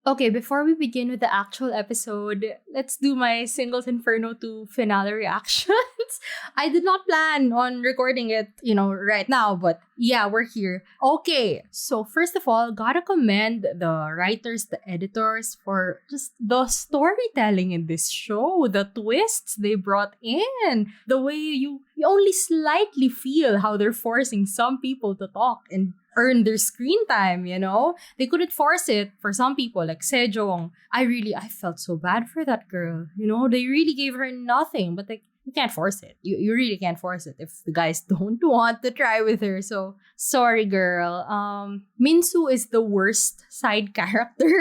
Okay, before we begin with the actual episode, let's do my Singles Inferno 2 finale reactions. I did not plan on recording it, right now, but yeah, we're here. Okay, so first of all, gotta commend the writers, the editors for just the storytelling in this show, the twists they brought in, the way you only slightly feel how they're forcing some people to talk and earn their screen time. They couldn't force it for some people like Sejong. I felt so bad for that girl. They really gave her nothing, but like you can't force it. You really can't force it if the guys don't want to try with her. So sorry, girl. Minsu is the worst side character.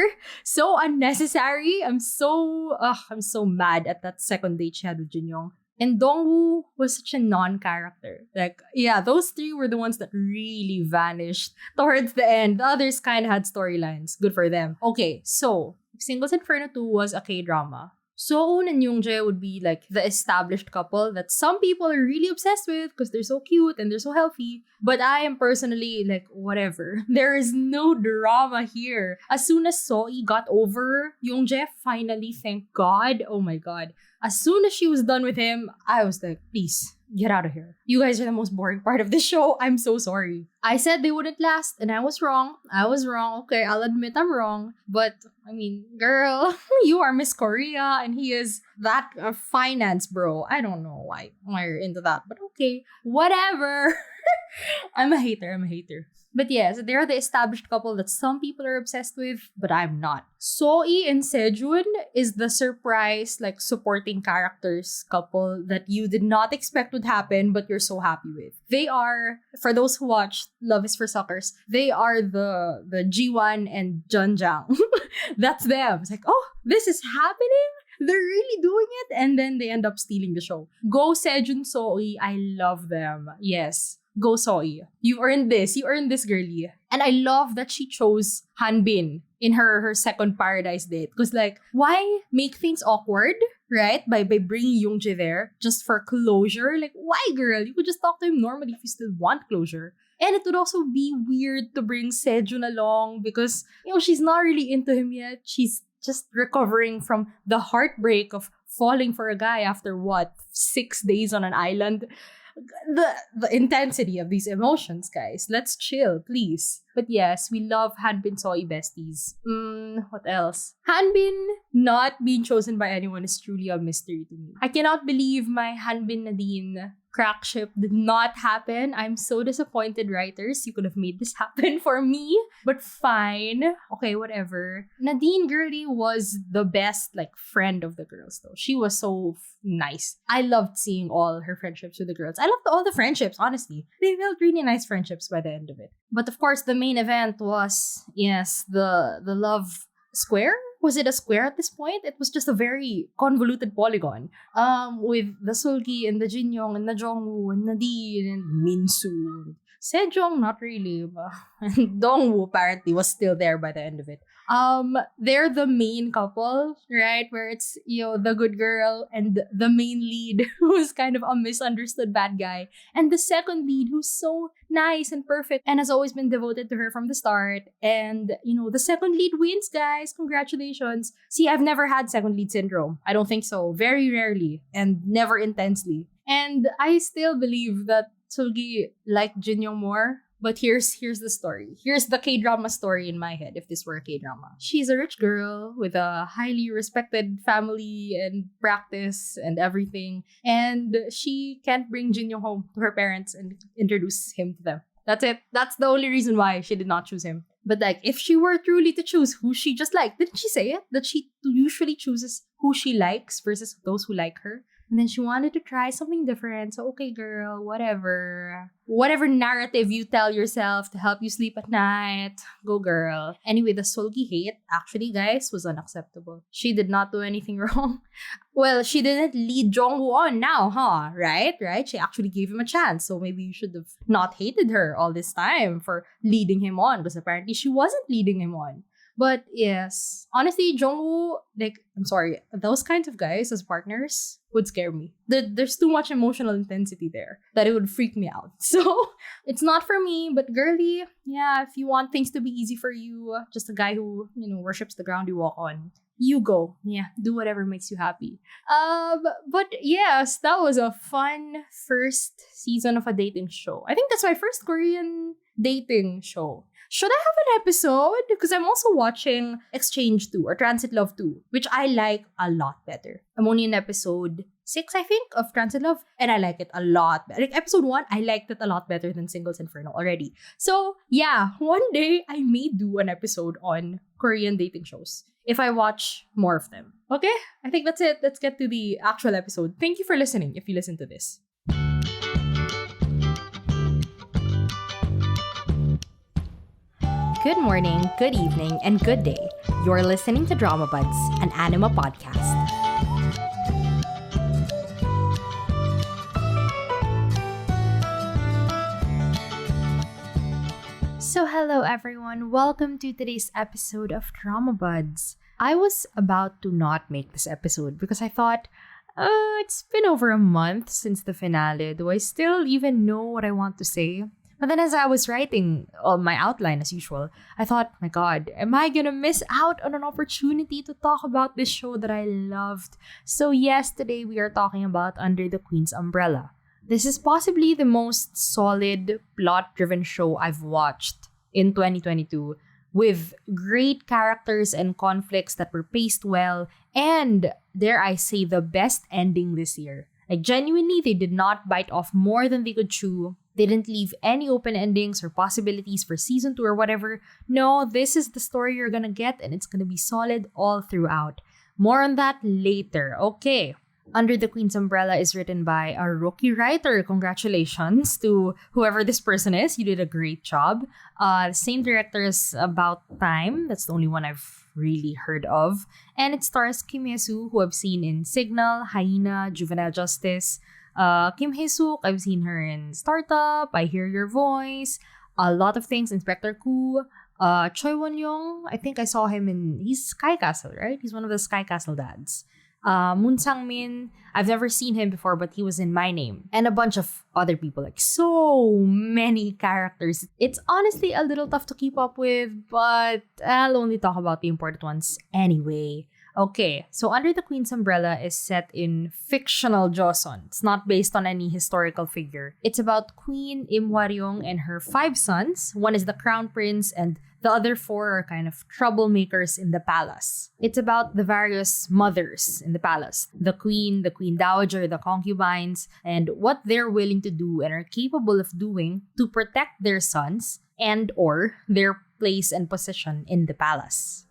So unnecessary. I'm so mad at that second date she had with Jinyoung. And Dongwoo was such a non-character. Like, yeah, those three were the ones that really vanished towards the end. The others kind of had storylines. Good for them. Okay, so Singles Inferno 2 was a K-drama. Soon and Youngjae would be like the established couple that some people are really obsessed with because they're so cute and they're so healthy. But I am personally like, whatever. There is no drama here. As soon as Soi got over Youngjae, finally, thank God. Oh my God. As soon as she was done with him, I was like, please, get out of here. You guys are the most boring part of the show. I'm so sorry. I said they wouldn't last, and I was wrong. Okay, I'll admit I'm wrong. But, I mean, girl, you are Miss Korea, and he is that finance bro. I don't know why you're into that, but okay, whatever. I'm a hater. But yes, they're the established couple that some people are obsessed with, but I'm not. Soi and Sejun is the surprise, like, supporting characters couple that you did not expect would happen, but you're so happy with. They are, for those who watched Love is for Suckers, they are the Jiwan and Junjang. That's them. It's like, oh, this is happening? They're really doing it? And then they end up stealing the show. Go Sejun, Soi. I love them. Yes. Go Soi. You earned this. You earned this, girlie. And I love that she chose Hanbin in her second paradise date. Because like, why make things awkward, right? By bringing Youngjae there just for closure? Like, why, girl? You could just talk to him normally if you still want closure. And it would also be weird to bring Sejun along because, she's not really into him yet. She's just recovering from the heartbreak of falling for a guy after 6 days on an island. The intensity of these emotions, guys. Let's chill, please. But yes, we love Hanbin Soi besties. What else? Hanbin not being chosen by anyone is truly a mystery to me. I cannot believe my Hanbin Nadine crack ship did not happen. I'm so disappointed, writers. You could have made this happen for me. But fine. Okay, whatever. Nadine girlie was the best, like, friend of the girls, though. She was so nice. I loved seeing all her friendships with the girls. I loved all the friendships, honestly. They felt really nice friendships by the end of it. But of course, the main event was, yes, the love square. Was it a square at this point? It was just a very convoluted polygon. With the Sulgi and the Jinyoung and the Jongwoo and Nadine and Minsu. Sejong, not really. And Dongwoo apparently was still there by the end of it. They're the main couple, right? Where it's, the good girl and the main lead who's kind of a misunderstood bad guy. And the second lead who's so nice and perfect and has always been devoted to her from the start. And, the second lead wins, guys. Congratulations. See, I've never had second lead syndrome. I don't think so. Very rarely and never intensely. And I still believe that Sulgi liked Jinyoung more. But here's the story. Here's the K-drama story in my head, if this were a K-drama. She's a rich girl with a highly respected family and practice and everything. And she can't bring Jinyoung home to her parents and introduce him to them. That's it. That's the only reason why she did not choose him. But like, if she were truly to choose who she just liked, didn't she say it? That she usually chooses who she likes versus those who like her? And then she wanted to try something different. So, okay, girl, whatever. Whatever narrative you tell yourself to help you sleep at night, go, girl. Anyway, the Sulgi hate, actually, guys, was unacceptable. She did not do anything wrong. Well, she didn't lead Jongwoo on now, huh? Right? She actually gave him a chance. So maybe you should have not hated her all this time for leading him on. Because apparently she wasn't leading him on. But yes, honestly, Jungwoo, like, I'm sorry, those kinds of guys as partners would scare me. There's too much emotional intensity there that it would freak me out. So it's not for me, but girly, yeah, if you want things to be easy for you, just a guy who, worships the ground you walk on, you go. Yeah, do whatever makes you happy. But yes, that was a fun first season of a dating show. I think that's my first Korean dating show. Should I have an episode? Because I'm also watching Exchange 2 or Transit Love 2, which I like a lot better. I'm only in episode 6, I think, of Transit Love, and I like it a lot better. Like episode 1, I liked it a lot better than Singles Inferno already. So yeah, one day I may do an episode on Korean dating shows if I watch more of them. Okay? I think that's it. Let's get to the actual episode. Thank you for listening if you listen to this. Good morning, good evening, and good day. You're listening to Drama Buds, an anime podcast. So hello everyone, welcome to today's episode of Drama Buds. I was about to not make this episode because I thought, it's been over a month since the finale. Do I still even know what I want to say? But then as I was writing my outline as usual, I thought, my God, am I gonna miss out on an opportunity to talk about this show that I loved? So yes, today we are talking about Under the Queen's Umbrella. This is possibly the most solid, plot-driven show I've watched in 2022, with great characters and conflicts that were paced well, and, dare I say, the best ending this year. Like, genuinely, they did not bite off more than they could chew. They didn't leave any open endings or possibilities for season 2 or whatever. No, this is the story you're gonna get, and it's gonna be solid all throughout. More on that later. Okay. Under the Queen's Umbrella is written by a rookie writer. Congratulations to whoever this person is. You did a great job. The same director as About Time. That's the only one I've really heard of. And it stars Kim Hye-soo, who I've seen in Signal, Hyena, Juvenile Justice. Kim Hye-suk, I've seen her in Startup, I Hear Your Voice, a lot of things, Inspector Koo. Choi Won-young, I think I saw him he's Sky Castle, right? He's one of the Sky Castle dads. Moon Sang-min, I've never seen him before, but he was in My Name. And a bunch of other people, like so many characters. It's honestly a little tough to keep up with, but I'll only talk about the important ones anyway. Okay, so Under the Queen's Umbrella is set in fictional Joseon. It's not based on any historical figure. It's about Queen Im Hwa-ryong and her 5 sons. One is the crown prince, and the other 4 are kind of troublemakers in the palace. It's about the various mothers in the palace. The queen dowager, the concubines, and what they're willing to do and are capable of doing to protect their sons and or their place and position in the palace.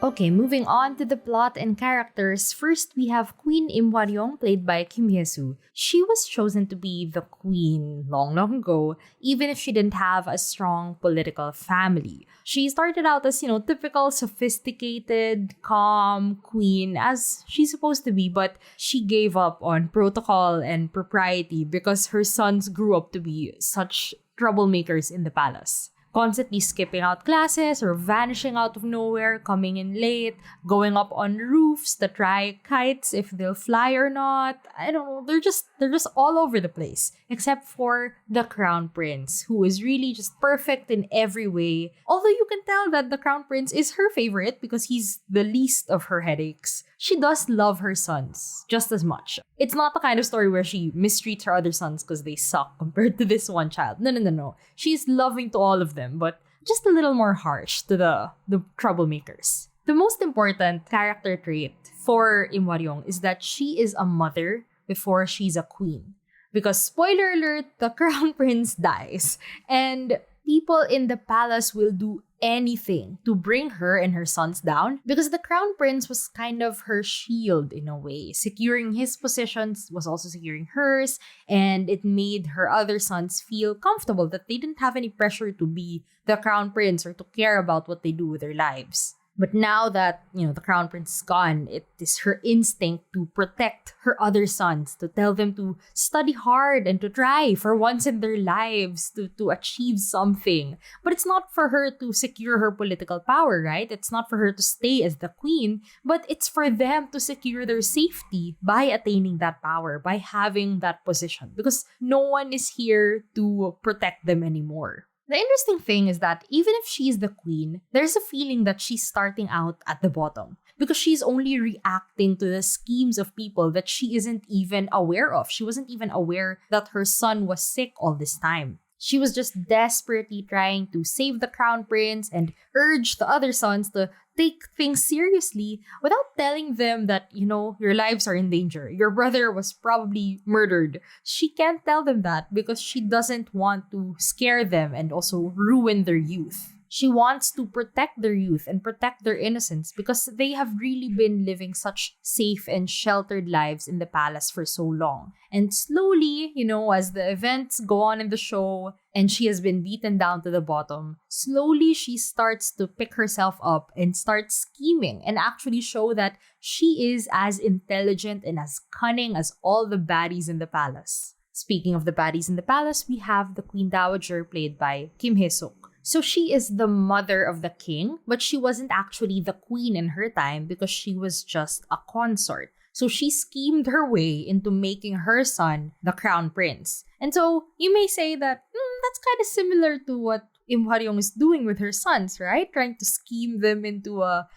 Okay, moving on to the plot and characters. First, we have Queen Im Hwa-ryong, played by Kim Hye-soo. She was chosen to be the queen long, long ago, even if she didn't have a strong political family. She started out as, typical sophisticated, calm queen, as she's supposed to be, but she gave up on protocol and propriety because her sons grew up to be such troublemakers in the palace. Constantly skipping out classes or vanishing out of nowhere, coming in late, going up on roofs to try kites if they'll fly or not. I don't know, they're just all over the place. Except for the Crown Prince, who is really just perfect in every way. Although you can tell that the Crown Prince is her favorite because he's the least of her headaches. She does love her sons just as much. It's not the kind of story where she mistreats her other sons because they suck compared to this one child. No. She's loving to all of them, but just a little more harsh to the troublemakers. The most important character trait for Im Hwa-ryong is that she is a mother before she's a queen. Because, spoiler alert, the Crown Prince dies. And people in the palace will do anything to bring her and her sons down because the Crown Prince was kind of her shield in a way. Securing his positions was also securing hers, and it made her other sons feel comfortable that they didn't have any pressure to be the Crown Prince or to care about what they do with their lives. But now that, the crown prince is gone, it is her instinct to protect her other sons, to tell them to study hard and to try for once in their lives to achieve something. But it's not for her to secure her political power, right? It's not for her to stay as the queen, but it's for them to secure their safety by attaining that power, by having that position. Because no one is here to protect them anymore. The interesting thing is that even if she's the queen, there's a feeling that she's starting out at the bottom because she's only reacting to the schemes of people that she isn't even aware of. She wasn't even aware that her son was sick all this time. She was just desperately trying to save the crown prince and urge the other sons to take things seriously without telling them that, your lives are in danger. Your brother was probably murdered. She can't tell them that because she doesn't want to scare them and also ruin their youth. She wants to protect their youth and protect their innocence because they have really been living such safe and sheltered lives in the palace for so long. And slowly, as the events go on in the show and she has been beaten down to the bottom, slowly she starts to pick herself up and start scheming and actually show that she is as intelligent and as cunning as all the baddies in the palace. Speaking of the baddies in the palace, we have the Queen Dowager played by Kim Hye-suk. So she is the mother of the king, but she wasn't actually the queen in her time because she was just a consort. So she schemed her way into making her son the crown prince. And so you may say that that's kind of similar to what Im Hwa-ryong is doing with her sons, right? Trying to scheme them into a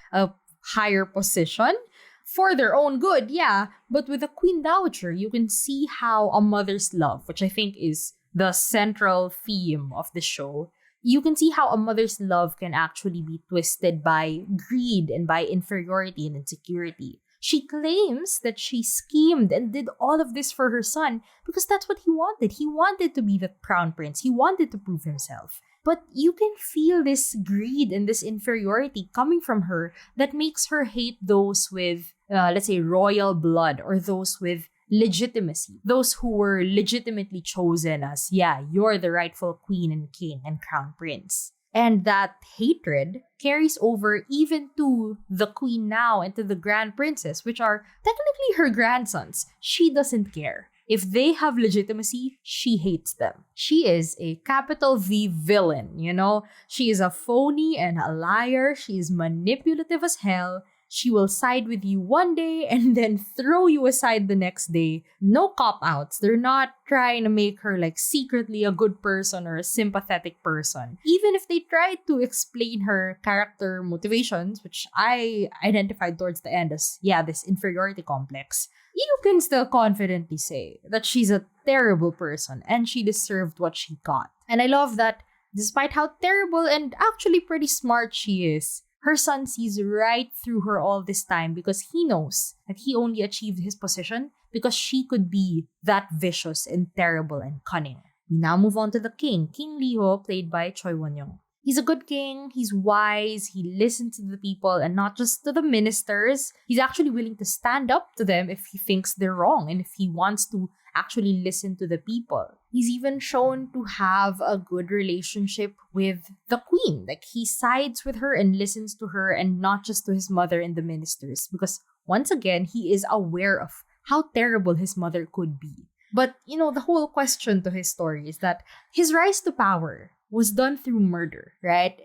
higher position for their own good, yeah. But with the Queen Dowager, you can see how a mother's love, which I think is the central theme of the show, you can see how a mother's love can actually be twisted by greed and by inferiority and insecurity. She claims that she schemed and did all of this for her son because that's what he wanted. He wanted to be the crown prince. He wanted to prove himself. But you can feel this greed and this inferiority coming from her that makes her hate those with, let's say, royal blood or those with legitimacy, those who were legitimately chosen as, you're the rightful queen and king and crown prince. And that hatred carries over even to the queen now and to the grand princess, which are technically her grandsons. She doesn't care. If they have legitimacy, she hates them. She is a capital V villain, She is a phony and a liar. She is manipulative as hell. She will side with you one day and then throw you aside the next day. No cop-outs. They're not trying to make her secretly a good person or a sympathetic person. Even if they try to explain her character motivations, which I identified towards the end as, this inferiority complex, you can still confidently say that she's a terrible person and she deserved what she got. And I love that despite how terrible and actually pretty smart she is, her son sees right through her all this time because he knows that he only achieved his position because she could be that vicious and terrible and cunning. We now move on to the king, King Lee-ho, played by Choi Won-young. He's a good king, he's wise, he listens to the people and not just to the ministers. He's actually willing to stand up to them if he thinks they're wrong and if he wants to actually listen to the people. He's even shown to have a good relationship with the queen. He sides with her and listens to her and not just to his mother and the ministers because once again, he is aware of how terrible his mother could be. But, the whole question to his story is that his rise to power was done through murder, right?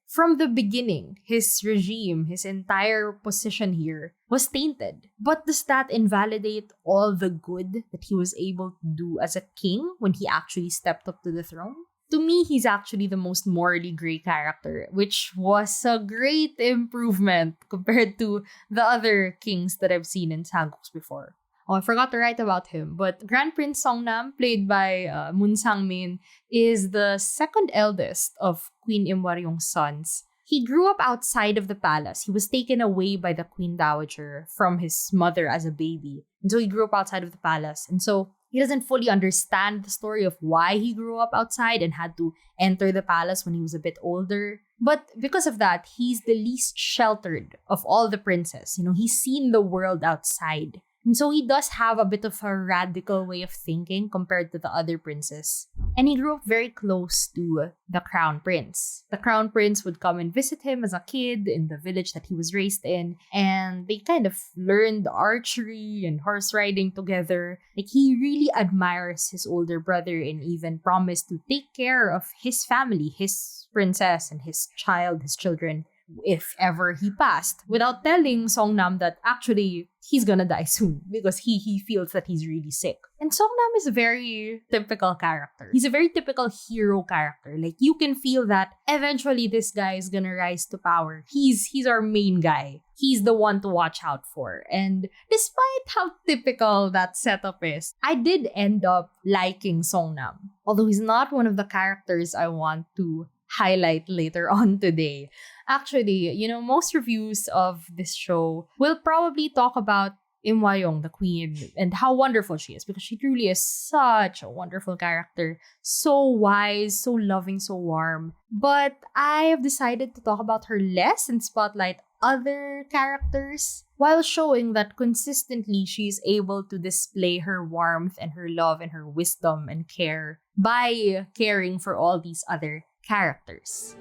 From the beginning, his regime, his entire position here was tainted. But does that invalidate all the good that he was able to do as a king when he actually stepped up to the throne? To me, he's actually the most morally gray character, which was a great improvement compared to the other kings that I've seen in Sageuk before. Oh, I forgot to write about him, but Grand Prince Songnam, played by Moon Sang-min, is the second eldest of Queen Im Hwa-ryong's sons. He grew up outside of the palace. He was taken away by the Queen Dowager from his mother as a baby. And so he grew up outside of the palace. And so he doesn't fully understand the story of why he grew up outside and had to enter the palace when he was a bit older. But because of that, he's the least sheltered of all the princes. He's seen the world outside. And so he does have a bit of a radical way of thinking compared to the other princes. And he grew up very close to the crown prince. The crown prince would come and visit him as a kid in the village that he was raised in, and they kind of learned archery and horse riding together. Like, he really admires his older brother and even promised to take care of his family, his princess and his child, his children, if ever he passed, without telling Songnam that actually he's gonna die soon because he feels that he's really sick. And Songnam is a very typical character. He's a very typical hero character. Like, you can feel that eventually this guy is gonna rise to power. He's our main guy. He's the one to watch out for. And despite how typical that setup is, I did end up liking Songnam. Although he's not one of the characters I want to highlight later on today. Actually, most reviews of this show will probably talk about Im Hwa-young, the queen, and how wonderful she is, because she truly is such a wonderful character. So wise, so loving, so warm. But I have decided to talk about her less and spotlight other characters, while showing that consistently she is able to display her warmth and her love and her wisdom and care by caring for all these other characters.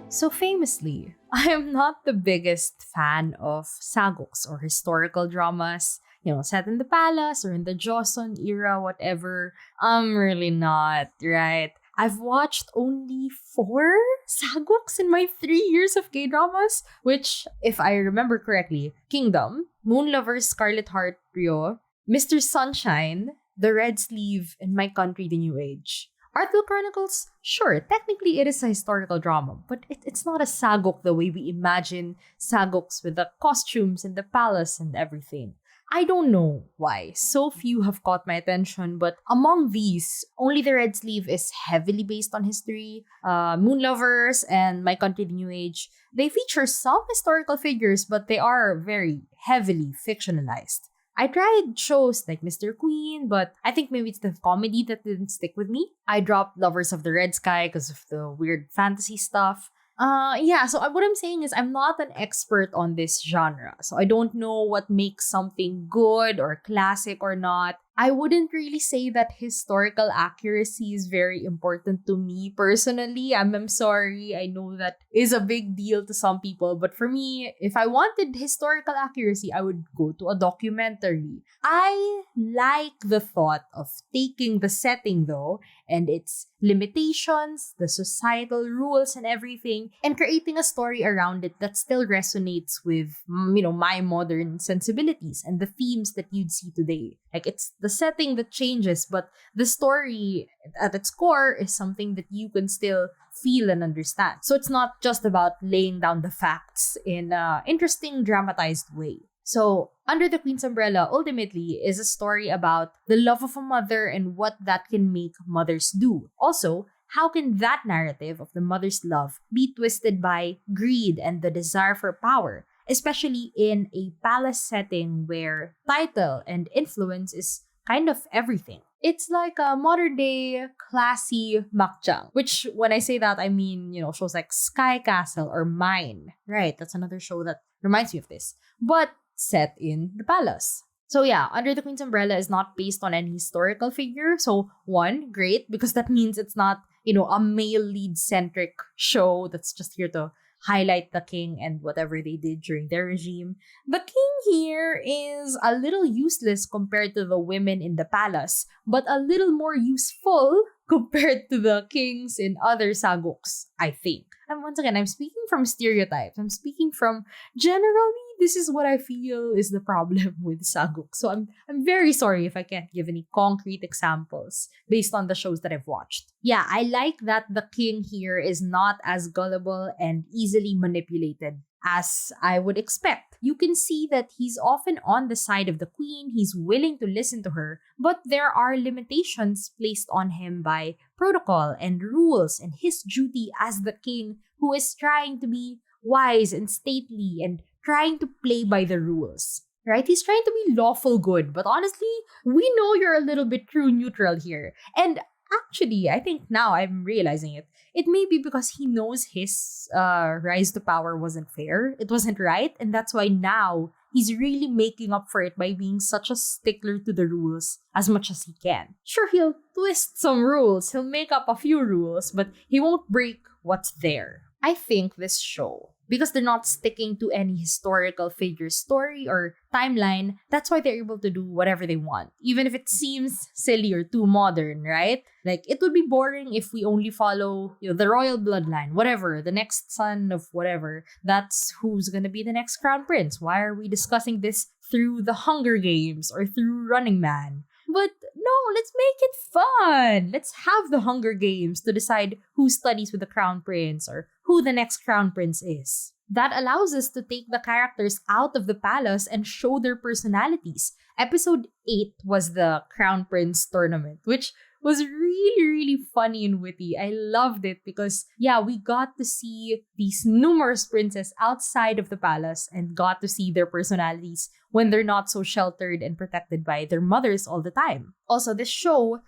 So famously, I am not the biggest fan of saguks or historical dramas, set in the palace or in the Joseon era, whatever. I'm really not, right? I've watched only 4 saguks in my 3 years of Kdramas, which, if I remember correctly, Kingdom, Moon Lovers, Scarlet Heart Ryo, Mr. Sunshine, The Red Sleeve, and My Country, The New Age. Artful Chronicles, sure, technically it is a historical drama, but it's not a saguk the way we imagine saguks with the costumes and the palace and everything. I don't know why so few have caught my attention, but among these, only The Red Sleeve is heavily based on history. Moon Lovers and My Country, The New Age, they feature some historical figures, but they are very heavily fictionalized. I tried shows like Mr. Queen, but I think maybe it's the comedy that didn't stick with me. I dropped Lovers of the Red Sky because of the weird fantasy stuff. So what I'm saying is I'm not an expert on this genre. So I don't know what makes something good or classic or not. I wouldn't really say that historical accuracy is very important to me personally. I'm sorry. I know that is a big deal to some people. But for me, if I wanted historical accuracy, I would go to a documentary. I like the thought of taking the setting though, and its limitations, the societal rules and everything, and creating a story around it that still resonates with, my modern sensibilities and the themes that you'd see today. Like, it's the setting that changes, but the story at its core is something that you can still feel and understand. So it's not just about laying down the facts in an interesting, dramatized way. So, Under the Queen's Umbrella ultimately is a story about the love of a mother and what that can make mothers do. Also, how can that narrative of the mother's love be twisted by greed and the desire for power, especially in a palace setting where title and influence is kind of everything? It's like a modern-day classy makjang, which when I say that, I mean, shows like Sky Castle or Mine. Right, that's another show that reminds me of this. But set in the palace. So yeah, Under the Queen's Umbrella is not based on any historical figure. So one, great, because that means it's not, a male lead-centric show that's just here to highlight the king and whatever they did during their regime. The king here is a little useless compared to the women in the palace, but a little more useful compared to the kings in other saguks, I think. And once again, I'm speaking from stereotypes. I'm speaking from generally, this is what I feel is the problem with saguk. So I'm very sorry if I can't give any concrete examples based on the shows that I've watched. Yeah, I like that the king here is not as gullible and easily manipulated as I would expect. You can see that he's often on the side of the queen, he's willing to listen to her, but there are limitations placed on him by protocol and rules and his duty as the king who is trying to be wise and stately and trying to play by the rules. right? He's trying to be lawful good, but honestly, we know you're a little bit true neutral here. And actually, I think now I'm realizing it. It may be because he knows his rise to power wasn't fair. It wasn't right. And that's why now he's really making up for it by being such a stickler to the rules as much as he can. Sure, he'll twist some rules, he'll make up a few rules, but he won't break what's there. I think this show, because they're not sticking to any historical figure story or timeline, that's why they're able to do whatever they want. Even if it seems silly or too modern, right? Like, it would be boring if we only follow, the royal bloodline, whatever, the next son of whatever. That's who's gonna be the next crown prince. Why are we discussing this through the Hunger Games or through Running Man? But no, let's make it fun. Let's have the Hunger Games to decide who studies with the Crown Prince or who the next Crown Prince is. That allows us to take the characters out of the palace and show their personalities. Episode 8 was the Crown Prince tournament, which was really, really funny and witty. I loved it because, we got to see these numerous princes outside of the palace and got to see their personalities when they're not so sheltered and protected by their mothers all the time. Also, this show,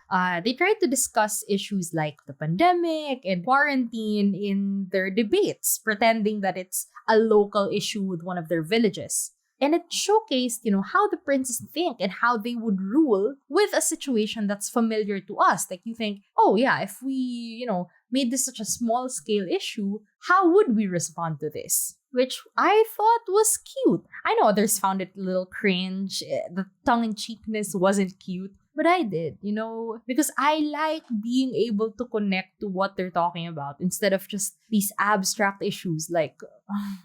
they tried to discuss issues like the pandemic and quarantine in their debates, pretending that it's a local issue with one of their villages. And it showcased, how the princes think and how they would rule with a situation that's familiar to us. Like, you think, oh yeah, if we, made this such a small scale issue, how would we respond to this? Which I thought was cute. I know others found it a little cringe. The tongue-in-cheekness wasn't cute. But I did, because I like being able to connect to what they're talking about instead of just these abstract issues like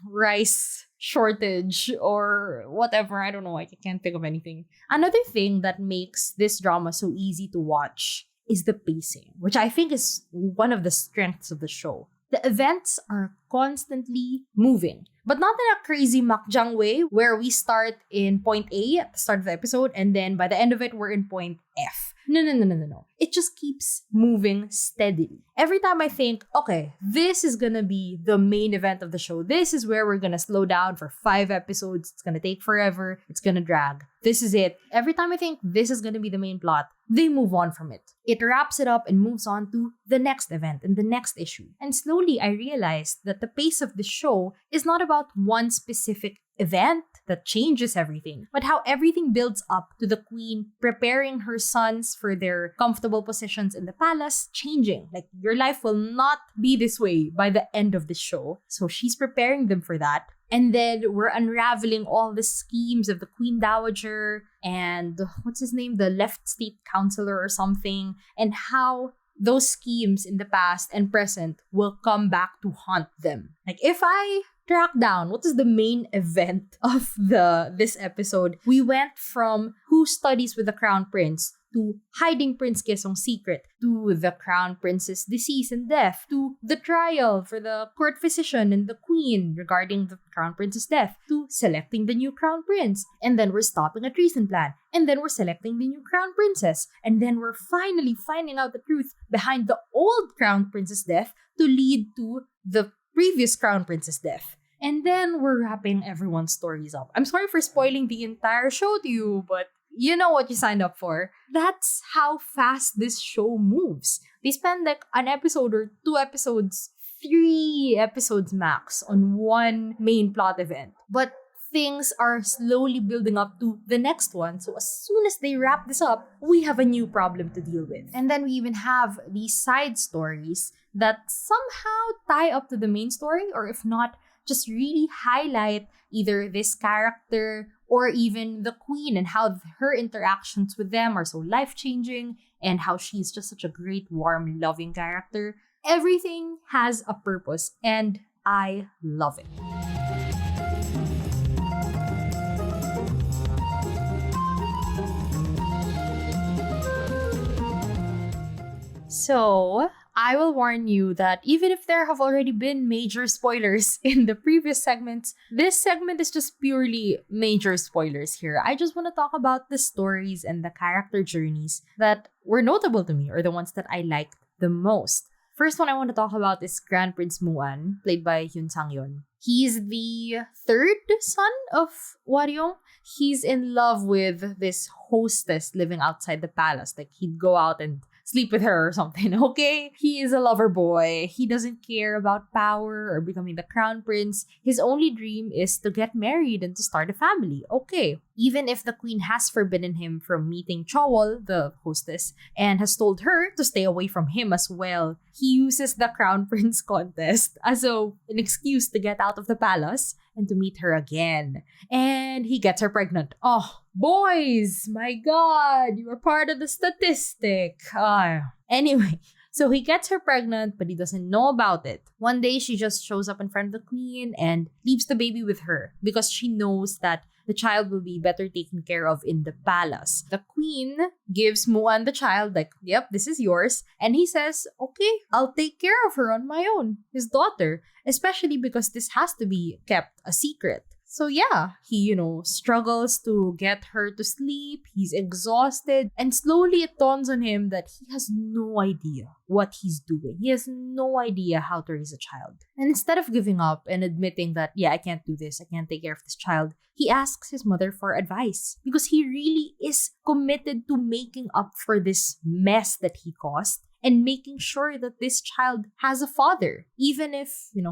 rice shortage or whatever. I don't know. I can't think of anything. Another thing that makes this drama so easy to watch is the pacing, which I think is one of the strengths of the show. The events are constantly moving, but not in a crazy makjang way where we start in point A at the start of the episode and then by the end of it, we're in point F. No. It just keeps moving steadily. Every time I think, okay, this is gonna be the main event of the show. This is where we're gonna slow down for 5 episodes. It's gonna take forever. It's gonna drag. This is it. Every time I think this is gonna be the main plot, they move on from it. It wraps it up and moves on to the next event and the next issue. And slowly I realized that the pace of the show is not about one specific event that changes everything, but how everything builds up to the queen preparing her sons for their comfortable positions in the palace changing. Like, your life will not be this way by the end of the show. So she's preparing them for that. And then we're unraveling all the schemes of the Queen Dowager and what's his name? The left state counselor or something, and how those schemes in the past and present will come back to haunt them. Like, if I track down what is the main event of this episode, we went from who studies with the Crown Prince to hiding Prince Kesong's secret, to the Crown Prince's disease and death, to the trial for the court physician and the queen regarding the Crown Prince's death, to selecting the new Crown Prince. And then we're stopping a treason plan. And then we're selecting the new Crown Princess. And then we're finally finding out the truth behind the old Crown Prince's death to lead to the previous Crown Prince's death. And then we're wrapping everyone's stories up. I'm sorry for spoiling the entire show to you, but you know what you signed up for. That's how fast this show moves. They spend like an episode or 2 episodes, 3 episodes max on one main plot event. But things are slowly building up to the next one. So as soon as they wrap this up, we have a new problem to deal with. And then we even have these side stories that somehow tie up to the main story, or if not, just really highlight either this character or even the queen and how her interactions with them are so life-changing and how she's just such a great, warm, loving character. Everything has a purpose and I love it. So, I will warn you that even if there have already been major spoilers in the previous segments, this segment is just purely major spoilers here. I just want to talk about the stories and the character journeys that were notable to me, or the ones that I liked the most. First one I want to talk about is Grand Prince Muan, played by Hyun Sang-yeon. He's the third son of Waryong. He's in love with this hostess living outside the palace. Like, he'd go out and sleep with her or something, okay? He is a lover boy. He doesn't care about power or becoming the crown prince. His only dream is to get married and to start a family, okay? Even if the queen has forbidden him from meeting Chowol, the hostess, and has told her to stay away from him as well, he uses the crown prince contest as an excuse to get out of the palace and to meet her again. And he gets her pregnant. Oh, boys! My God! You are part of the statistic. Anyway, so he gets her pregnant, but he doesn't know about it. One day, she just shows up in front of the queen and leaves the baby with her because she knows that the child will be better taken care of in the palace. The queen gives Muan the child, like, yep, this is yours. And he says, okay, I'll take care of her on my own, his daughter, especially because this has to be kept a secret. So yeah, he, struggles to get her to sleep. He's exhausted. And slowly it dawns on him that he has no idea what he's doing. He has no idea how to raise a child. And instead of giving up and admitting that, yeah, I can't do this, I can't take care of this child, he asks his mother for advice because he really is committed to making up for this mess that he caused and making sure that this child has a father, even if,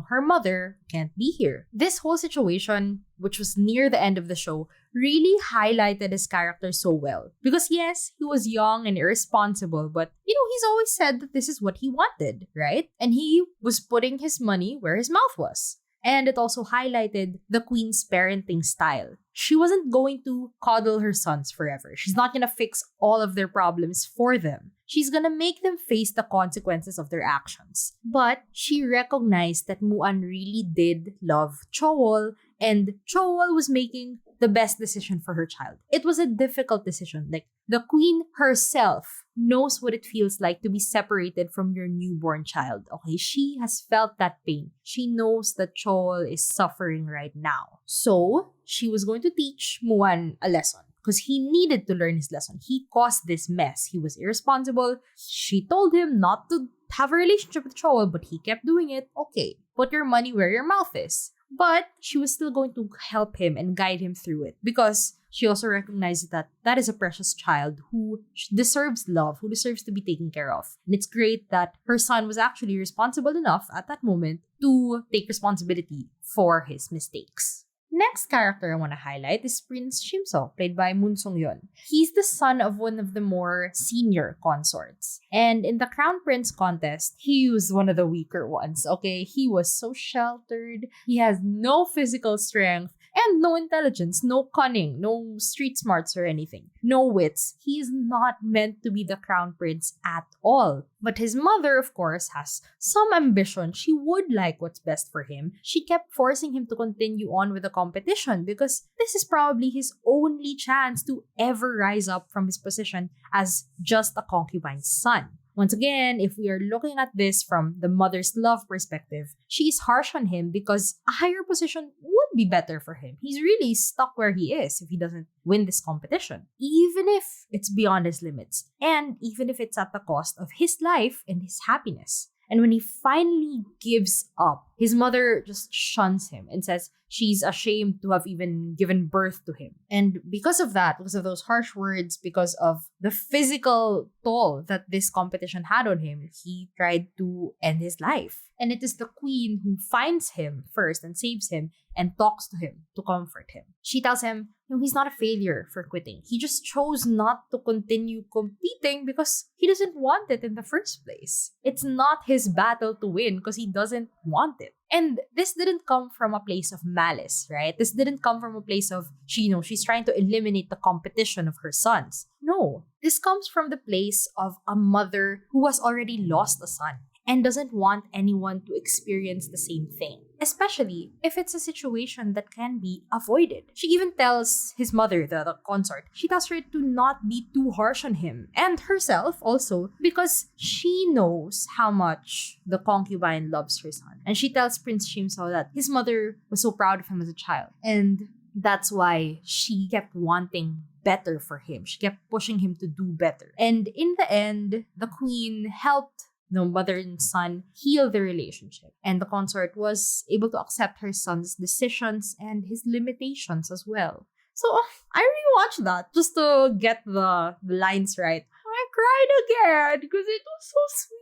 her mother can't be here. This whole situation, which was near the end of the show, really highlighted his character so well. Because yes, he was young and irresponsible, but, he's always said that this is what he wanted, right? And he was putting his money where his mouth was. And it also highlighted the queen's parenting style. She wasn't going to coddle her sons forever. She's not going to fix all of their problems for them. She's going to make them face the consequences of their actions. But she recognized that Muan really did love Chowol, and Chowol was making the best decision for her child. It was a difficult decision. Like, the queen herself knows what it feels like to be separated from your newborn child. Okay, she has felt that pain. She knows that Chowol is suffering right now. So, she was going to teach Muan a lesson because he needed to learn his lesson. He caused this mess. He was irresponsible. She told him not to have a relationship with Chowol, but he kept doing it. Okay, put your money where your mouth is. But she was still going to help him and guide him through it because she also recognized that that is a precious child who deserves love, who deserves to be taken care of. And it's great that her son was actually responsible enough at that moment to take responsibility for his mistakes. Next character I want to highlight is Prince Shimso, played by Moon Sung-yeon. He's the son of one of the more senior consorts. And in the Crown Prince contest, he was one of the weaker ones, okay? He was so sheltered. He has no physical strength and no intelligence, no cunning, no street smarts or anything, no wits. He is not meant to be the Crown Prince at all. But his mother, of course, has some ambition. She would like what's best for him. She kept forcing him to continue on with the competition because this is probably his only chance to ever rise up from his position as just a concubine's son. Once again, if we are looking at this from the mother's love perspective, she is harsh on him because a higher position would be better for him. He's really stuck where he is if he doesn't win this competition, even if it's beyond his limits, and even if it's at the cost of his life and his happiness. And when he finally gives up, his mother just shuns him and says she's ashamed to have even given birth to him. And because of that, because of those harsh words, because of the physical toll that this competition had on him, he tried to end his life. And it is the queen who finds him first and saves him and talks to him to comfort him. She tells him, he's not a failure for quitting. He just chose not to continue competing because he doesn't want it in the first place. It's not his battle to win because he doesn't want it. And this didn't come from a place of malice, right? This didn't come from a place of, she's trying to eliminate the competition of her sons. No, this comes from the place of a mother who has already lost a son and doesn't want anyone to experience the same thing, especially if it's a situation that can be avoided. She even tells his mother, the consort, she tells her to not be too harsh on him and herself also because she knows how much the concubine loves her son. And she tells Prince Shimso that his mother was so proud of him as a child, and that's why she kept wanting better for him. She kept pushing him to do better. And in the end, the queen helped the mother and son heal their relationship. And the consort was able to accept her son's decisions and his limitations as well. So I rewatched that just to get the lines right. I cried again because it was so sweet.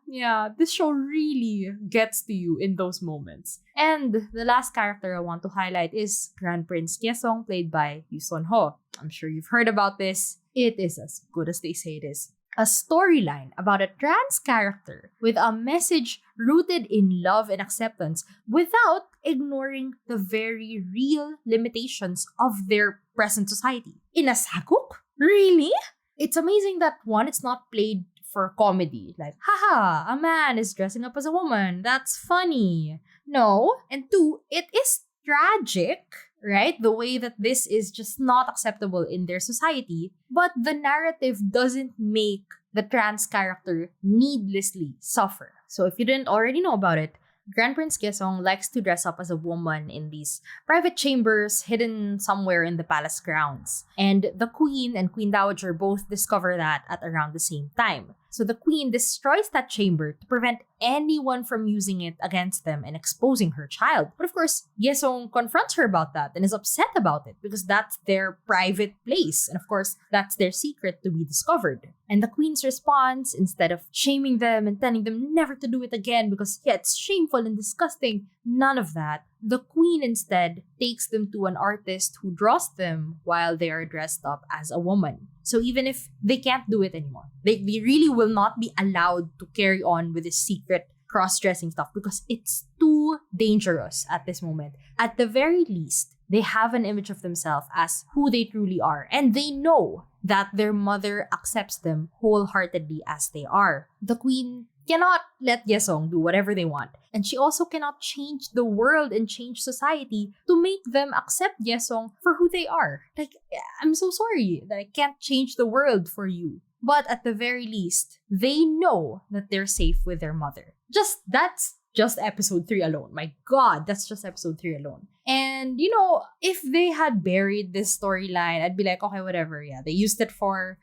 Yeah. This show really gets to you in those moments. And the last character I want to highlight is Grand Prince Kyesong, played by Yu Son-ho. I'm sure you've heard about this. It is as good as they say it is. A storyline about a trans character with a message rooted in love and acceptance without ignoring the very real limitations of their present society. In a Sageuk? Really? It's amazing that one, it's not played for comedy. Like, haha, a man is dressing up as a woman. That's funny. No. And two, it is tragic, right? The way that this is just not acceptable in their society. But the narrative doesn't make the trans character needlessly suffer. So if you didn't already know about it, Grand Prince Kyesong likes to dress up as a woman in these private chambers hidden somewhere in the palace grounds. And the queen and queen dowager both discover that at around the same time. So the queen destroys that chamber to prevent anyone from using it against them and exposing her child. But of course, Kyesong confronts her about that and is upset about it because that's their private place. And of course, that's their secret to be discovered. And the queen's response, instead of shaming them and telling them never to do it again because, yeah, it's shameful and disgusting, none of that. The queen instead takes them to an artist who draws them while they are dressed up as a woman. So even if they can't do it anymore, they really will not be allowed to carry on with this secret cross-dressing stuff because it's too dangerous at this moment. At the very least, they have an image of themselves as who they truly are. And they know that their mother accepts them wholeheartedly as they are. The queen cannot let Kyesong do whatever they want. And she also cannot change the world and change society to make them accept Kyesong for who they are. Like, I'm so sorry that I can't change the world for you. But at the very least, they know that they're safe with their mother. That's just episode 3 alone. My God, that's just episode 3 alone. And, if they had buried this storyline, I'd be like, okay, whatever. Yeah, they used it for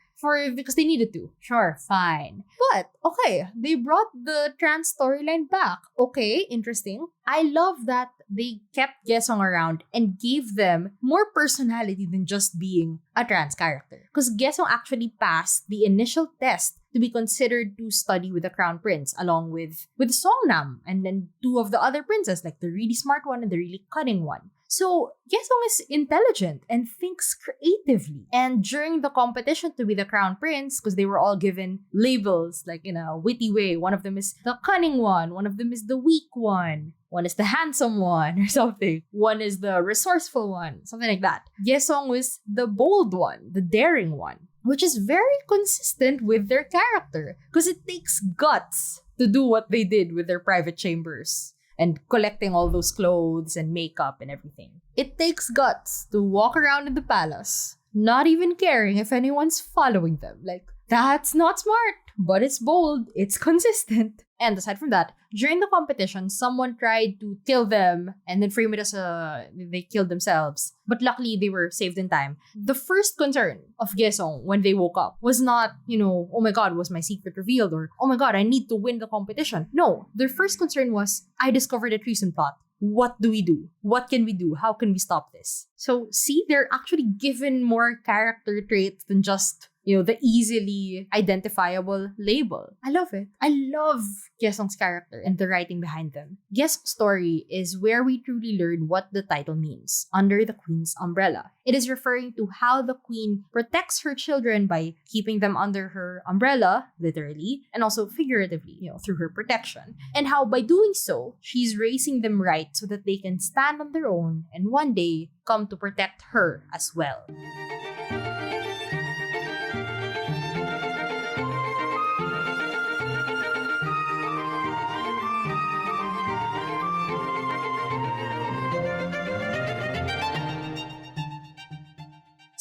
because they needed to. Sure, fine. But, okay, they brought the trans storyline back. Okay, interesting. I love that they kept Kyesong around and gave them more personality than just being a trans character. Because Kyesong actually passed the initial test to be considered to study with the crown prince, along with Songnam, and then 2 of the other princes, like the really smart one and the really cunning one. So, Kyesong is intelligent and thinks creatively. And during the competition to be the crown prince, because they were all given labels, like in a witty way, one of them is the cunning one, one of them is the weak one is the handsome one, or something. One is the resourceful one, something like that. Kyesong was the bold one, the daring one, which is very consistent with their character, because it takes guts to do what they did with their private chambers and collecting all those clothes and makeup and everything. It takes guts to walk around in the palace, not even caring if anyone's following them. Like, that's not smart, but it's bold, it's consistent. And aside from that, during the competition, someone tried to kill them and then frame it as they killed themselves. But luckily, they were saved in time. The first concern of Kyesong when they woke up was not, oh my God, was my secret revealed? Or, oh my God, I need to win the competition. No, their first concern was, I discovered a treason plot. What do we do? What can we do? How can we stop this? So, see, they're actually given more character traits than just the easily identifiable label. I love it. I love Kyesong's character and the writing behind them. Kyesong's story is where we truly learn what the title means, under the queen's umbrella. It is referring to how the queen protects her children by keeping them under her umbrella, literally, and also figuratively, through her protection. And how by doing so, she's raising them right so that they can stand on their own and one day come to protect her as well.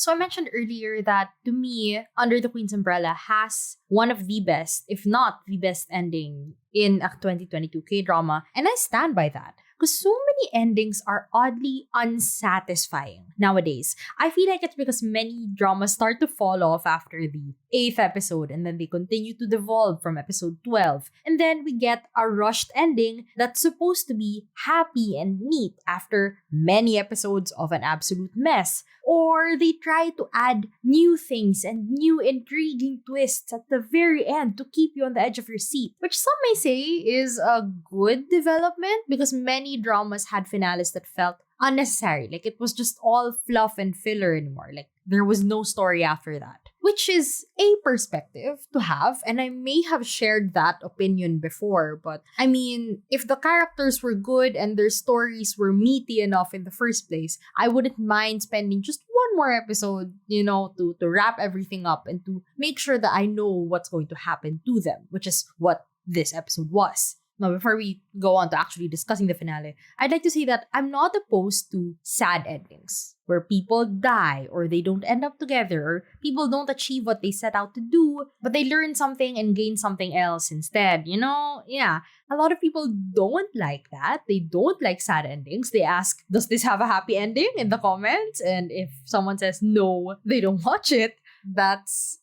So I mentioned earlier that, to me, Under the Queen's Umbrella has one of the best, if not the best ending in a 2022 K-drama, and I stand by that. Because so many endings are oddly unsatisfying nowadays. I feel like it's because many dramas start to fall off after the 8th episode and then they continue to devolve from episode 12. And then we get a rushed ending that's supposed to be happy and neat after many episodes of an absolute mess. Or they try to add new things and new intriguing twists at the very end to keep you on the edge of your seat, which some may say is a good development because many dramas had finales that felt unnecessary. Like it was just all fluff and filler anymore. Like there was no story after that. Which is a perspective to have, and I may have shared that opinion before, but I mean, if the characters were good and their stories were meaty enough in the first place, I wouldn't mind spending just one more episode, to wrap everything up and to make sure that I know what's going to happen to them, which is what this episode was. Now, before we go on to actually discussing the finale, I'd like to say that I'm not opposed to sad endings where people die or they don't end up together or people don't achieve what they set out to do, but they learn something and gain something else instead. Yeah, a lot of people don't like that. They don't like sad endings. They ask, does this have a happy ending in the comments? And if someone says no, they don't watch it. That's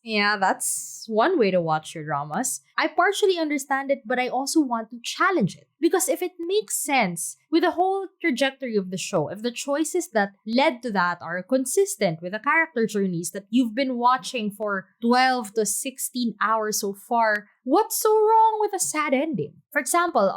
one way to watch your dramas. I partially understand it, but I also want to challenge it. Because if it makes sense with the whole trajectory of the show, if the choices that led to that are consistent with the character journeys that you've been watching for 12 to 16 hours so far, what's so wrong with a sad ending? For example,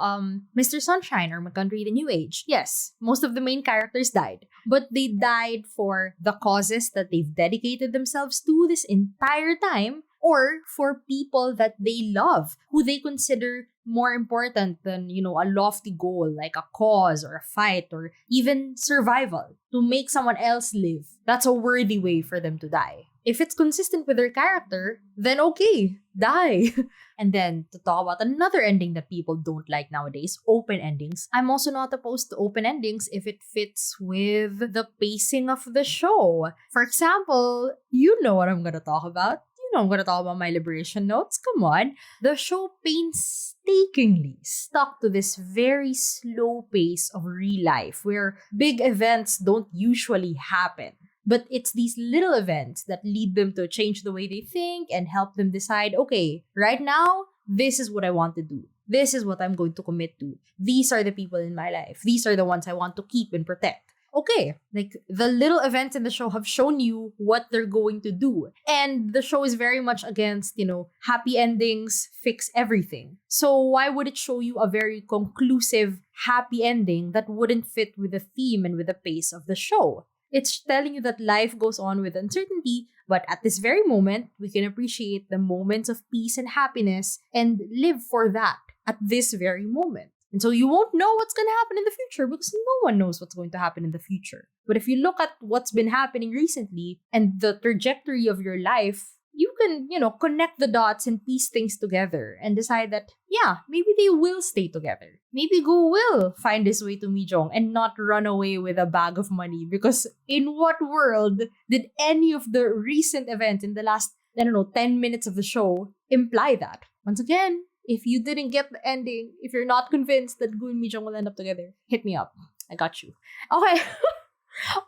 Mr. Sunshine or My Country the New Age. Yes, most of the main characters died, but they died for the causes that they've dedicated themselves to this entire time, or for people that they love, who they consider more important than, a lofty goal like a cause or a fight or even survival. To make someone else live, that's a worthy way for them to die. If it's consistent with their character, then okay, die. And then to talk about another ending that people don't like nowadays, open endings. I'm also not opposed to open endings if it fits with the pacing of the show. For example, you know what I'm gonna talk about. I'm going to talk about My Liberation Notes. Come on. The show painstakingly stuck to this very slow pace of real life where big events don't usually happen. But it's these little events that lead them to change the way they think and help them decide, okay, right now, this is what I want to do. This is what I'm going to commit to. These are the people in my life. These are the ones I want to keep and protect. Okay, like the little events in the show have shown you what they're going to do. And the show is very much against, happy endings fix everything. So why would it show you a very conclusive, happy ending that wouldn't fit with the theme and with the pace of the show? It's telling you that life goes on with uncertainty, but at this very moment, we can appreciate the moments of peace and happiness and live for that at this very moment. And so you won't know what's going to happen in the future because no one knows what's going to happen in the future. But if you look at what's been happening recently and the trajectory of your life, you can, connect the dots and piece things together and decide that, yeah, maybe they will stay together. Maybe Go will find his way to Mijong and not run away with a bag of money. Because in what world did any of the recent events in the last, 10 minutes of the show imply that? Once again, if you didn't get the ending, if you're not convinced that Gu and Mijong will end up together, hit me up. I got you. Okay.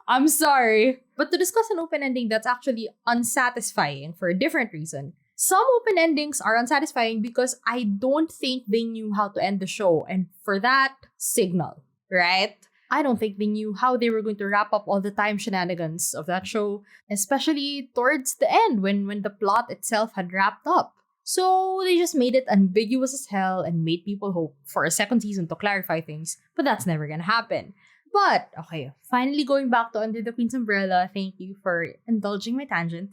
I'm sorry. But to discuss an open ending that's actually unsatisfying for a different reason, some open endings are unsatisfying because I don't think they knew how to end the show. And for that, Signal, right? I don't think they knew how they were going to wrap up all the time shenanigans of that show, especially towards the end when the plot itself had wrapped up. So they just made it ambiguous as hell and made people hope for a second season to clarify things, but that's never gonna happen. But, okay, finally going back to Under the Queen's Umbrella, thank you for indulging my tangent.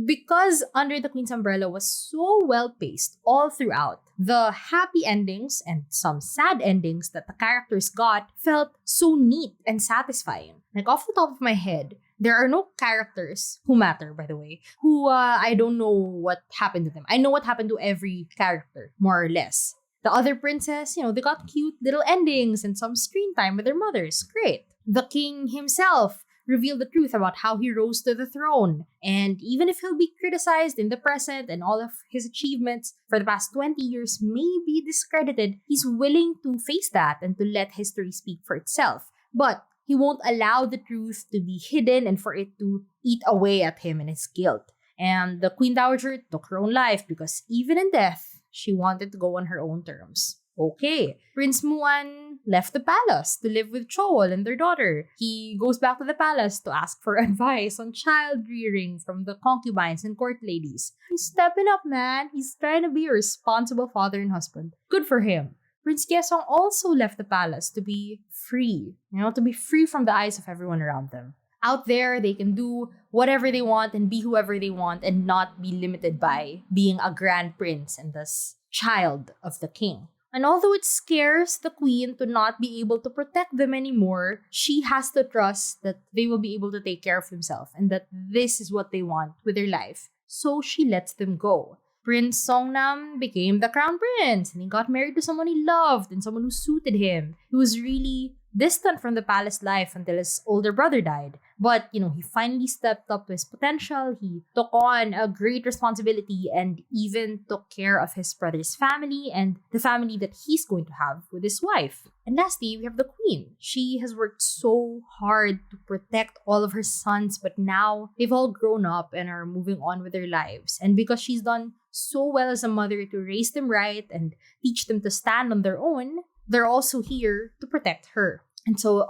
Because Under the Queen's Umbrella was so well-paced all throughout, the happy endings and some sad endings that the characters got felt so neat and satisfying. Like, off the top of my head, there are no characters who matter, by the way, who I don't know what happened to them. I know what happened to every character, more or less. The other princess, they got cute little endings and some screen time with their mothers. Great. The king himself reveal the truth about how he rose to the throne. And even if he'll be criticized in the present and all of his achievements for the past 20 years may be discredited, he's willing to face that and to let history speak for itself. But he won't allow the truth to be hidden and for it to eat away at him and his guilt. And the Queen Dowager took her own life because even in death, she wanted to go on her own terms. Okay, Prince Muan left the palace to live with Chol and their daughter. He goes back to the palace to ask for advice on child rearing from the concubines and court ladies. He's stepping up, man. He's trying to be a responsible father and husband. Good for him. Prince Gesong also left the palace to be free, to be free from the eyes of everyone around them. Out there, they can do whatever they want and be whoever they want and not be limited by being a grand prince and thus child of the king. And although it scares the queen to not be able to protect them anymore, she has to trust that they will be able to take care of themselves and that this is what they want with their life. So she lets them go. Prince Songnam became the crown prince and he got married to someone he loved and someone who suited him. He was really distant from the palace life until his older brother died. But, he finally stepped up to his potential. He took on a great responsibility and even took care of his brother's family and the family that he's going to have with his wife. And lastly, we have the queen. She has worked so hard to protect all of her sons, but now they've all grown up and are moving on with their lives. And because she's done so well as a mother to raise them right and teach them to stand on their own, they're also here to protect her. And so,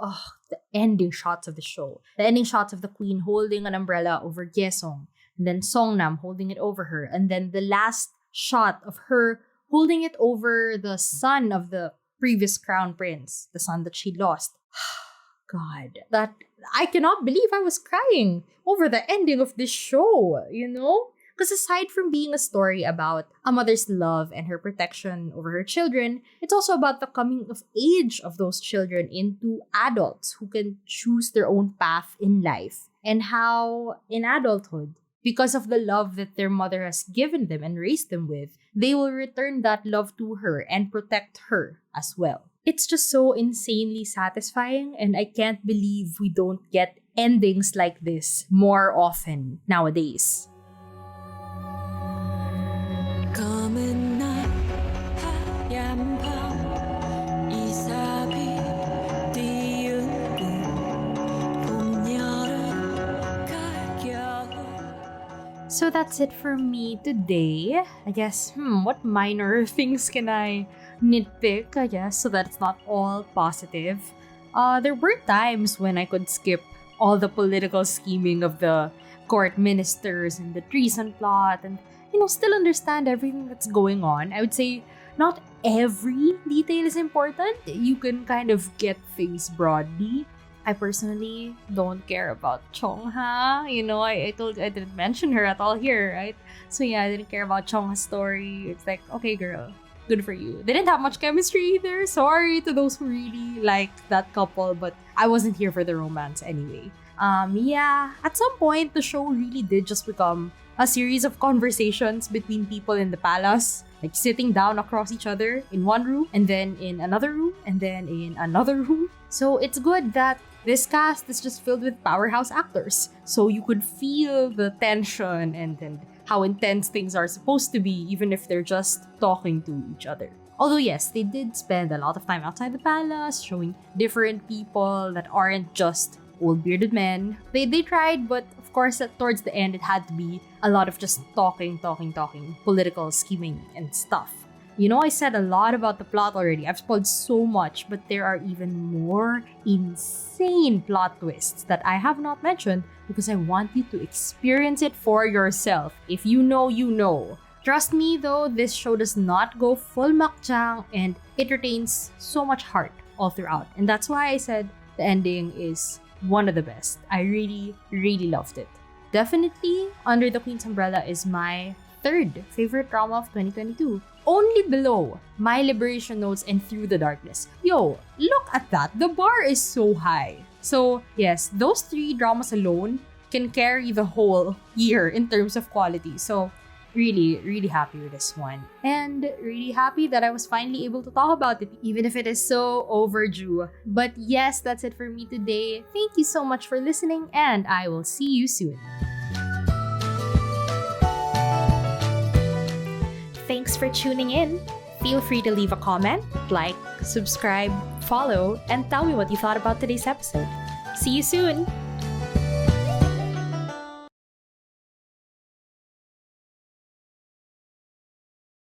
the ending shots of the show. The ending shots of the queen holding an umbrella over Gesong, and then Songnam holding it over her, and then the last shot of her holding it over the son of the previous crown prince, the son that she lost. God, that I cannot believe I was crying over the ending of this show, Because aside from being a story about a mother's love and her protection over her children, it's also about the coming of age of those children into adults who can choose their own path in life. And how in adulthood, because of the love that their mother has given them and raised them with, they will return that love to her and protect her as well. It's just so insanely satisfying, and I can't believe we don't get endings like this more often nowadays. So that's it for me today. I guess, what minor things can I nitpick, so that it's not all positive? There were times when I could skip all the political scheming of the court ministers and the treason plot and, still understand everything that's going on. I would say not every detail is important. You can kind of get things broadly. I personally don't care about Chongha. I told you I didn't mention her at all here, right? So yeah, I didn't care about Chongha's story. It's like, okay, girl, good for you. They didn't have much chemistry either. Sorry to those who really like that couple, but I wasn't here for the romance anyway. At some point, the show really did just become a series of conversations between people in the palace, like sitting down across each other in one room, and then in another room, and then in another room. So it's good that this cast is just filled with powerhouse actors. So you could feel the tension and how intense things are supposed to be, even if they're just talking to each other. Although yes, they did spend a lot of time outside the palace, showing different people that aren't just old bearded men. They tried, but of course towards the end it had to be a lot of just talking, political scheming and stuff. I said a lot about the plot already. I've spoiled so much, but there are even more insane plot twists that I have not mentioned because I want you to experience it for yourself. If you know, you know. Trust me though, this show does not go full makjang and it retains so much heart all throughout. And that's why I said the ending is one of the best. I really, really loved it. Definitely, Under the Queen's Umbrella is my third favorite drama of 2022. Only below My Liberation Notes and Through the Darkness. Yo, look at that. The bar is so high. So, yes, those three dramas alone can carry the whole year in terms of quality. So, really, really happy with this one. And really happy that I was finally able to talk about it, even if it is so overdue. But yes, that's it for me today. Thank you so much for listening, and I will see you soon. Thanks for tuning in. Feel free to leave a comment, like, subscribe, follow, and tell me what you thought about today's episode. See you soon!